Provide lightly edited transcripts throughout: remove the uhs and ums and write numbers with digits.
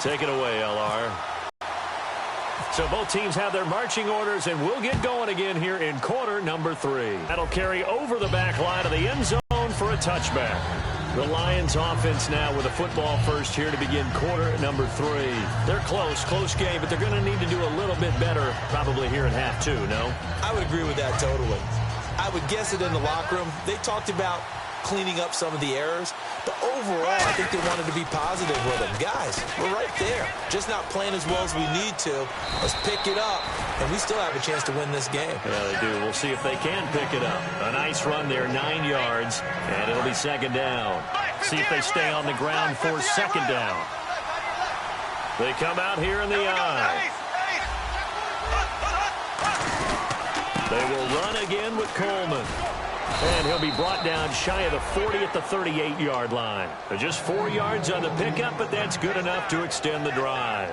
Take it away, LR. So both teams have their marching orders, and we'll get going again here in quarter number 3. That'll carry over the back line of the end zone for a touchback. The Lions offense now with a football first here to begin quarter number 3. They're close game, but they're going to need to do a little bit better probably here in half 2, no? I would agree with that totally. I would guess it in the locker room. They talked about cleaning up some of the errors, but overall, I think they wanted to be positive with them. Guys, we're right there. Just not playing as well as we need to. Let's pick it up, and we still have a chance to win this game. Yeah, they do. We'll see if they can pick it up. A nice run there, 9 yards, and it'll be second down. See if they stay on the ground for second down. They come out here in the eye. They will run again with Coleman. And he'll be brought down shy of the 40 at the 38-yard line. Just 4 yards on the pickup, but that's good enough to extend the drive.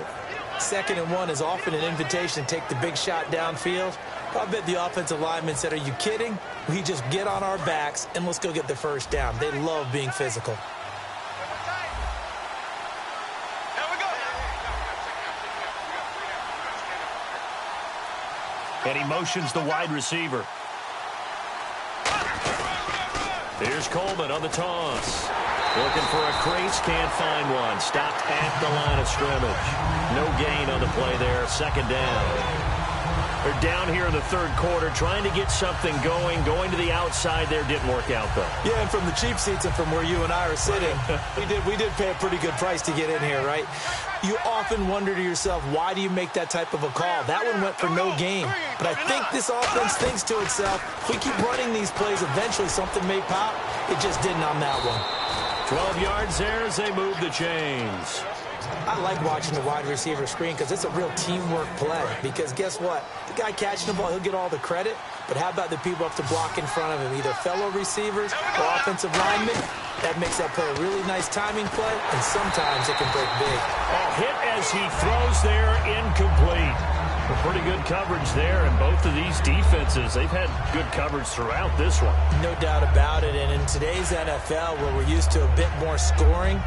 2nd and 1 is often an invitation to take the big shot downfield. I bet the offensive lineman said, are you kidding? We just get on our backs and let's go get the first down. They love being physical. And he motions the wide receiver. Here's Coleman on the toss. Looking for a crease, can't find one. Stopped at the line of scrimmage. No gain on the play there, second down. They're down here in the third quarter, trying to get something going. Going to the outside there didn't work out, though. Yeah, and from the cheap seats and from where you and I are sitting, we did pay a pretty good price to get in here, right? You often wonder to yourself, why do you make that type of a call? That one went for no gain. But I think this offense thinks to itself, if we keep running these plays, eventually something may pop. It just didn't on that one. 12 yards there as they move the chains. I like watching the wide receiver screen because it's a real teamwork play. Because guess what? The guy catching the ball, he'll get all the credit. But how about the people up to block in front of him, either fellow receivers or offensive linemen? That makes that play a really nice timing play, and sometimes it can break big. Oh, hit as he throws there, incomplete. Pretty good coverage there, and both of these defenses, they've had good coverage throughout this one. No doubt about it, and in today's NFL, where we're used to a bit more scoring,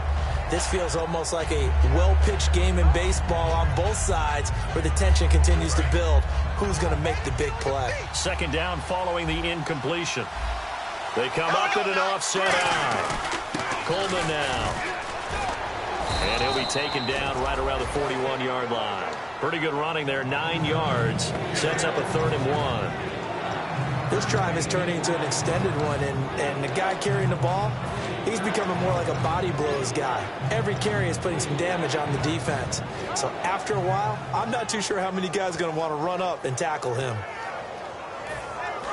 this feels almost like a well-pitched game in baseball on both sides where the tension continues to build. Who's going to make the big play? Second down following the incompletion. They come up in an offset eye. Coleman now. And he'll be taken down right around the 41-yard line. Pretty good running there, 9 yards. Sets up a 3rd and 1. This drive is turning into an extended one, and the guy carrying the ball, he's becoming more like a body blows guy. Every carry is putting some damage on the defense. So after a while, I'm not too sure how many guys are going to want to run up and tackle him.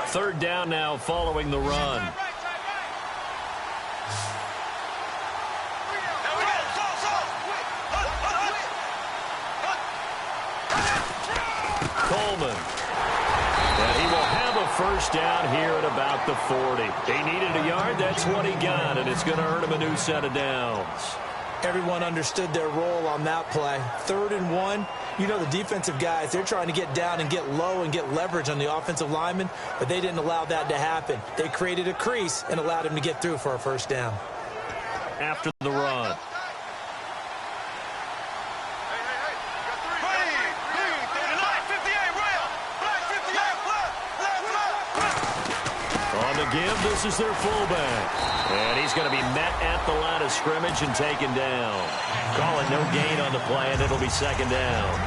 3rd down now following the run. Coleman. And he will have a first down here at about the 40. He needed a yard. That's what he got, and it's going to earn him a new set of downs. Everyone understood their role on that play. 3rd and 1. You know, the defensive guys, they're trying to get down and get low and get leverage on the offensive lineman, but they didn't allow that to happen. They created a crease and allowed him to get through for a first down. After the run. On the give, this is their fullback. And he's going to be met at the line of scrimmage and taken down. Call it no gain on the play, and it'll be second down.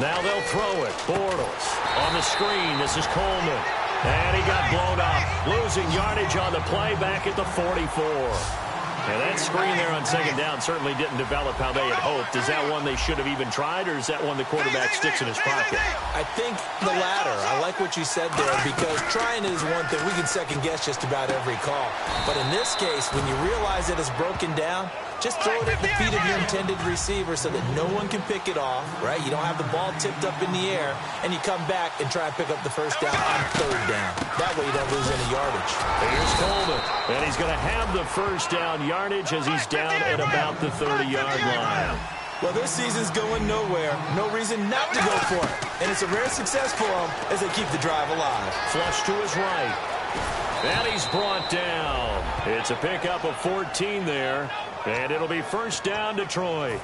Now they'll throw it. Bortles on the screen. This is Coleman. And he got blown up. Losing yardage on the play back at the 44. And that screen there on second down certainly didn't develop how they had hoped. Is that one they should have even tried, or is that one the quarterback sticks in his pocket? I think the latter. I like what you said there, because trying is one thing. We can second guess just about every call. But in this case, when you realize that it's broken down, Just throw it at the feet of your intended receiver so that no one can pick it off, right? You don't have the ball tipped up in the air, and you come back and try and pick up the first down on third down. That way you don't lose any yardage. Here's Coleman, and he's going to have the first down yardage as he's down at about the 30-yard line. Well, this season's going nowhere. No reason not to go for it. And it's a rare success for them as they keep the drive alive. Flush to his right. And he's brought down. It's a pickup of 14 there. And it'll be first down, Detroit.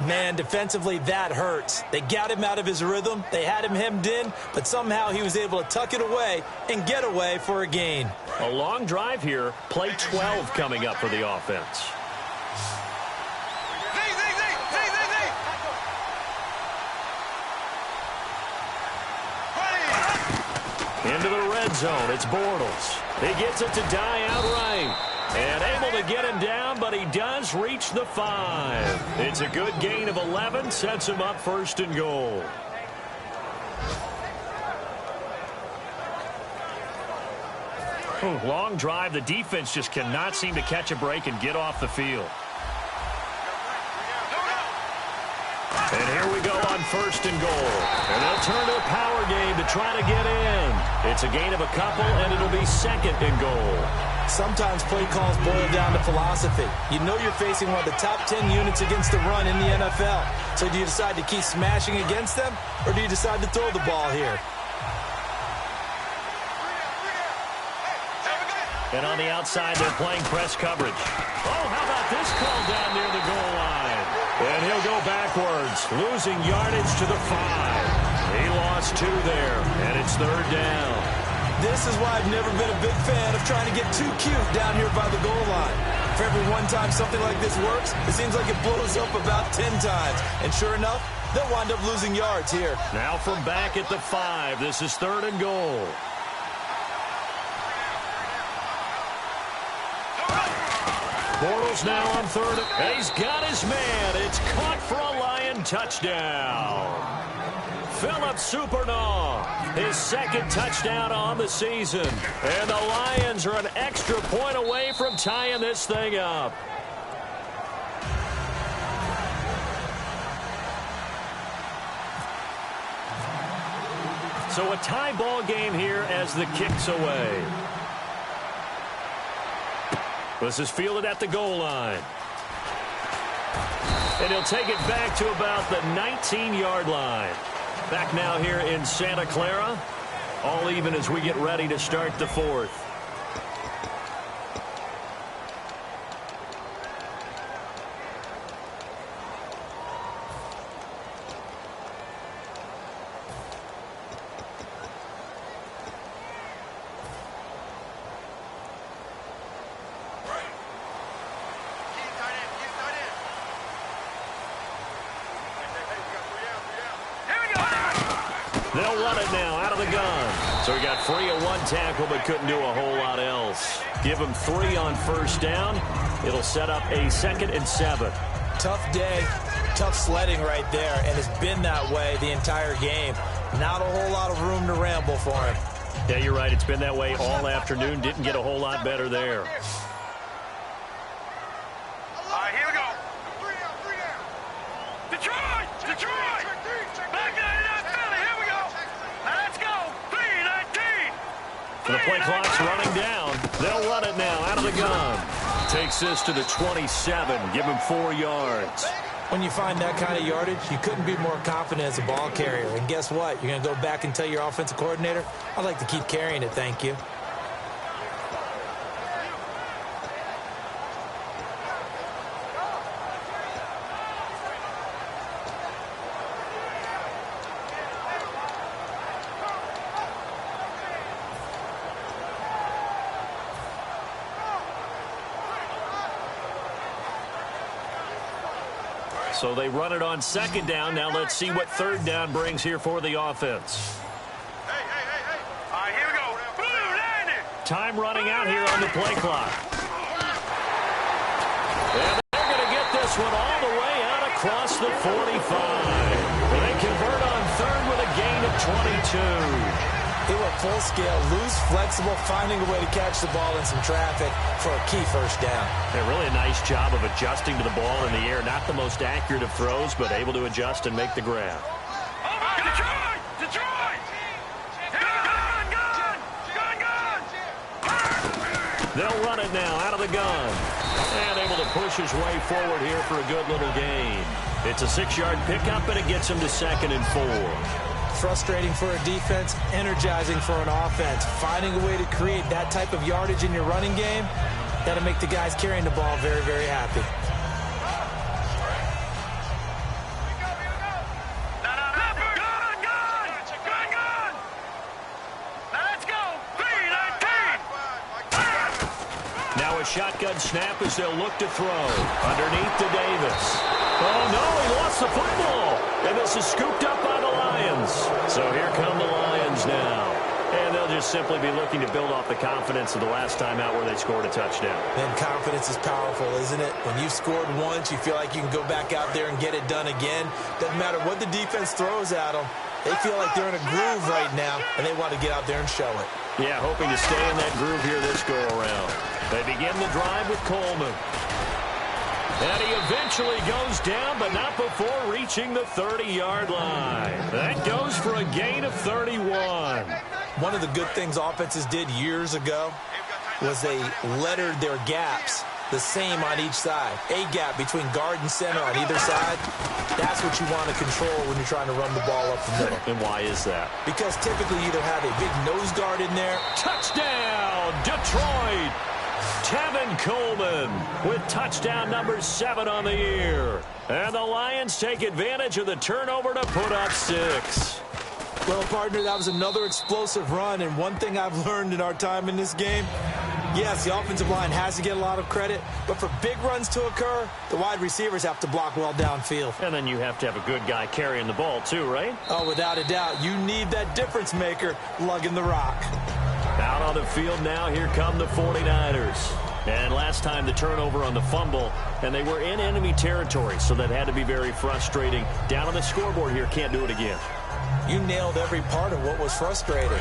Man, defensively, that hurts. They got him out of his rhythm. They had him hemmed in, but somehow he was able to tuck it away and get away for a gain. A long drive here. Play 12 coming up for the offense. Into the red zone. It's Bortles. He gets it to die outright. And able to get him down, but he does reach the 5. It's a good gain of 11. Sets him up first and goal. Long drive. The defense just cannot seem to catch a break and get off the field. And here we go on first and goal. And they'll turn to a power game to try to get in. It's a gain of a couple, and it'll be second and goal. Sometimes play calls boil down to philosophy. You know you're facing one of the top 10 units against the run in the NFL. So do you decide to keep smashing against them, or do you decide to throw the ball here? And on the outside, they're playing press coverage. Oh, how about this call down near the goal line? And he'll go backwards, losing yardage to the 5. He lost 2 there, and it's third down. This is why I've never been a big fan of trying to get too cute down here by the goal line. For every one time something like this works, it seems like it blows up about 10 times. And sure enough, they'll wind up losing yards here. Now from back at the 5, this is third and goal. Bortles now on third. And he's got his man. It's caught for a Lion touchdown. Philip Supernaw, his second touchdown on the season. And the Lions are an extra point away from tying this thing up. So a tie ball game here as the kick's away. This is fielded at the goal line. And he'll take it back to about the 19-yard line. Back now here in Santa Clara. All even as we get ready to start the fourth. They'll run it now out of the gun. So he got free of one tackle but couldn't do a whole lot else. Give him 3 on first down. It'll set up a 2nd and 7. Tough day, tough sledding right there, and it's been that way the entire game. Not a whole lot of room to ramble for him. Yeah, you're right. It's been that way all afternoon. Didn't get a whole lot better there. All right, here we go. Detroit! Detroit! Back to Philly. Here we go. Now let's go. 3-19. The play clock's running down. They'll run it now out of the gun. Takes this to the 27. Give him 4 yards. When you find that kind of yardage, you couldn't be more confident as a ball carrier. And guess what? You're going to go back and tell your offensive coordinator, I'd like to keep carrying it, thank you. So they run it on 2nd down. Now let's see what 3rd down brings here for the offense. Hey. All right, here we go. Blue landing. Time running out here on the play clock. And they're going to get this one all the way out across the 45. They convert on 3rd with a gain of 22. He went full scale, loose, flexible, finding a way to catch the ball in some traffic for a key first down. Yeah, really a nice job of adjusting to the ball in the air. Not the most accurate of throws, but able to adjust and make the grab. Detroit! Detroit! They'll run it now out of the gun. And able to push his way forward here for a good little gain. It's a 6-yard pickup, and it gets him to 2nd and 4. Frustrating for a defense, energizing for an offense. Finding a way to create that type of yardage in your running game, that'll make the guys carrying the ball very, very happy. Now a shotgun snap as they'll look to throw. Underneath to Davis. Oh, no, he lost the football. And this is scooped up by the Lions. So here come the Lions now. And they'll just simply be looking to build off the confidence of the last time out where they scored a touchdown. And confidence is powerful, isn't it? When you've scored once, you feel like you can go back out there and get it done again. Doesn't matter what the defense throws at them. They feel like they're in a groove right now, and they want to get out there and show it. Yeah, hoping to stay in that groove here this go-around. They begin the drive with Coleman. And he eventually goes down, but not before reaching the 30-yard line. That goes for a gain of 31. One of the good things offenses did years ago was they lettered their gaps the same on each side. A gap between guard and center on either side. That's what you want to control when you're trying to run the ball up the middle. And why is that? Because typically you either have a big nose guard in there. Touchdown, Detroit! Tevin Coleman with touchdown number 7 on the year. And the Lions take advantage of the turnover to put up 6. Well, partner, that was another explosive run, and one thing I've learned in our time in this game, yes, the offensive line has to get a lot of credit, but for big runs to occur, the wide receivers have to block well downfield. And then you have to have a good guy carrying the ball too, right? Oh, without a doubt. You need that difference maker lugging the rock. Out on the field now, here come the 49ers. And last time the turnover on the fumble, and they were in enemy territory, so that had to be very frustrating. Down on the scoreboard here, can't do it again. You nailed every part of what was frustrating.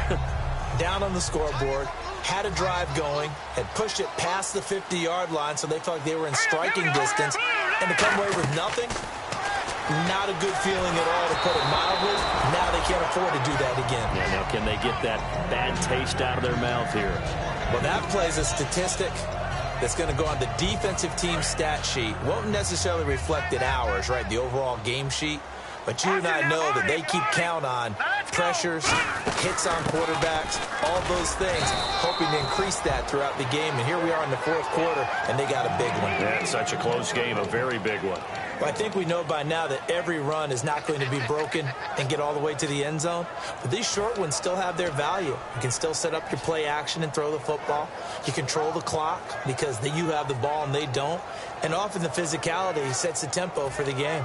Down on the scoreboard, had a drive going, had pushed it past the 50-yard line so they felt like they were in striking distance, and to come away with nothing, not a good feeling at all, to put it mildly. Now they can't afford to do that again. Yeah, now can they get that bad taste out of their mouth here? Well, that plays a statistic that's going to go on the defensive team stat sheet. Won't necessarily reflect in ours, right, the overall game sheet. But you and I know that they keep count on pressures, hits on quarterbacks, all those things, hoping to increase that throughout the game. And here we are in the 4th quarter, and they got a big one. Yeah, it's such a close game, a very big one. Well, I think we know by now that every run is not going to be broken and get all the way to the end zone. But these short ones still have their value. You can still set up your play action and throw the football. You control the clock because you have the ball and they don't. And often the physicality sets the tempo for the game.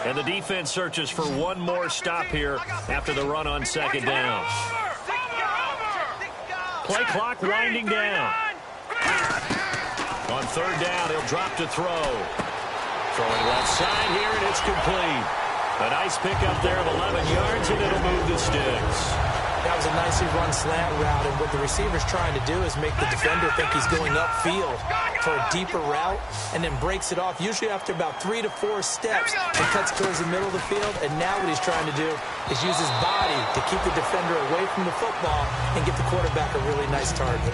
And the defense searches for one more stop here after the run on 2nd down. Play clock winding down. On 3rd down, he'll drop to throw. Throwing left side here, and it's complete. A nice pickup there of 11 yards, and it'll move the sticks. That was a nicely run slant route, and what the receiver's trying to do is make the defender think he's going upfield for a deeper route, and then breaks it off, usually after about 3 to 4 steps, and cuts towards the middle of the field. And now what he's trying to do is use his body to keep the defender away from the football and get the quarterback a really nice target.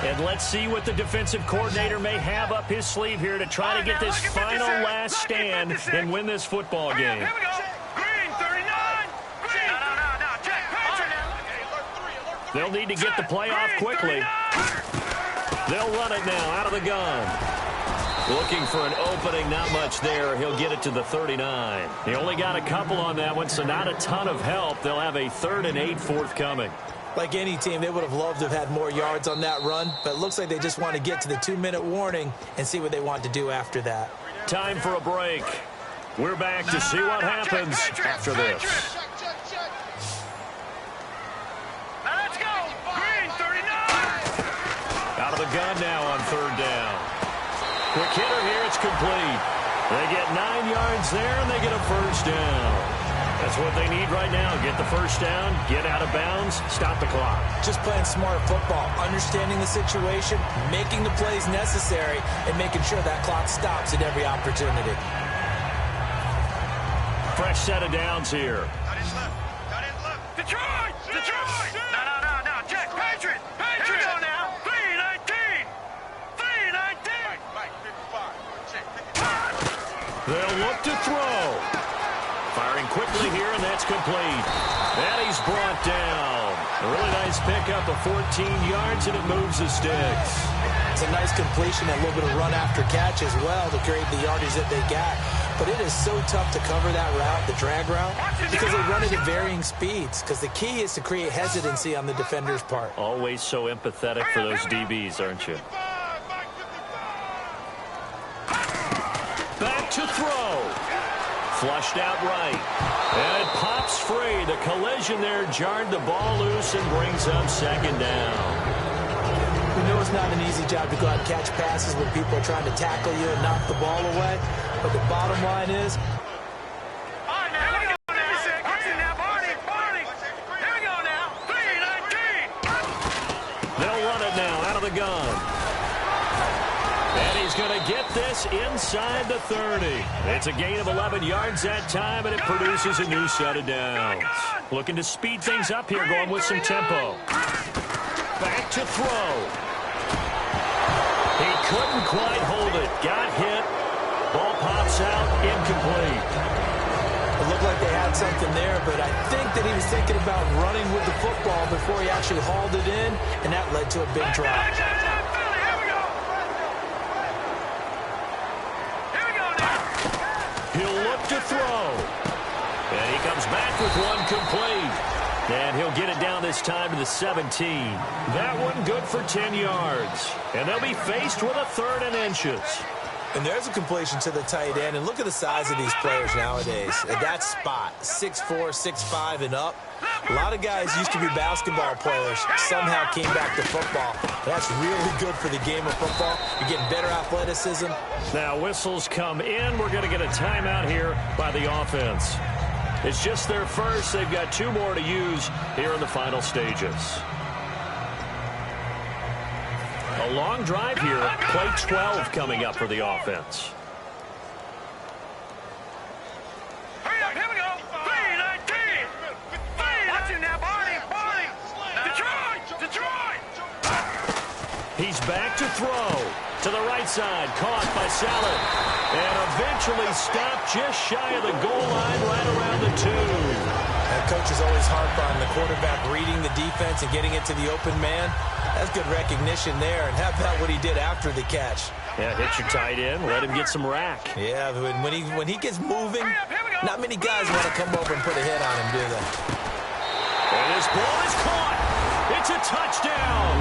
And let's see what the defensive coordinator may have up his sleeve here to try to get this final last stand and win this football game. Here we go. Green, 39. Green. No. Check. They'll need to get the play off quickly. They'll run it now out of the gun. Looking for an opening, not much there. He'll get it to the 39. He only got a couple on that one, so not a ton of help. They'll have a 3rd and 8 forthcoming. Like any team, they would have loved to have had more yards on that run, but it looks like they just want to get to the 2-minute warning and see what they want to do after that. Time for a break. We're back to see what happens after this. Now let's go. Green, 39. Out of the gun now on third down. Quick hitter here. It's complete. They get 9 yards there, and they get a first down. That's what they need right now. Get the first down, get out of bounds, stop the clock. Just playing smart football, understanding the situation, making the plays necessary, and making sure that clock stops at every opportunity. Fresh set of downs here. Detroit! Detroit! No, Jack, Patriot! Here we go now. 3-19. 3-19. They'll look to throw. Firing quickly here, and that's complete. And he's brought down. A really nice pickup of 14 yards, and it moves the sticks. It's a nice completion and a little bit of run after catch as well to create the yardage that they got. But it is so tough to cover that route, the drag route, because they run it at varying speeds. Because the key is to create hesitancy on the defender's part. Always so empathetic for those DBs, aren't you? Back to throw. Flushed out right. And it pops free. The collision there jarred the ball loose and brings up second down. We know it's not an easy job to go out and catch passes when people are trying to tackle you and knock the ball away. But the bottom line is, they'll run it now out of the gun. And he's going to get this inside the 30. It's a gain of 11 yards that time, and it produces a new set of downs. Looking to speed things up here, going with some tempo. Back to throw. He couldn't quite hold it. Got hit. Ball pops out, incomplete. it looked like they had something there, but I think that he was thinking about running with the football before he actually hauled it in, and that led to a big drop. He'll look to throw. And he comes back with one complete. And he'll get it down this time to the 17. That one good for 10 yards. And they'll be faced with a 3rd and inches. And there's a completion to the tight end. And look at the size of these players nowadays. At that spot, 6'4", 6'5", and up. A lot of guys used to be basketball players, somehow came back to football. That's really good for the game of football. You're getting better athleticism. Now whistles come in. We're going to get a timeout here by the offense. It's just their first. They've got 2 more to use here in the final stages. A long drive here. Play 12 coming up for the offense. Hurry up, here we go. 3-19. Watch him now, Barney. Detroit. He's back to throw. To the right side, caught by Salad. And eventually stopped just shy of the goal line right around the 2. That coach is always harp on the quarterback reading the defense and getting it to the open man. That's good recognition there. And how about what he did after the catch? Yeah, hit your tight end, let him get some rack. Yeah, when he gets moving, not many guys want to come over and put a hit on him, do they? And his ball is caught. It's a touchdown.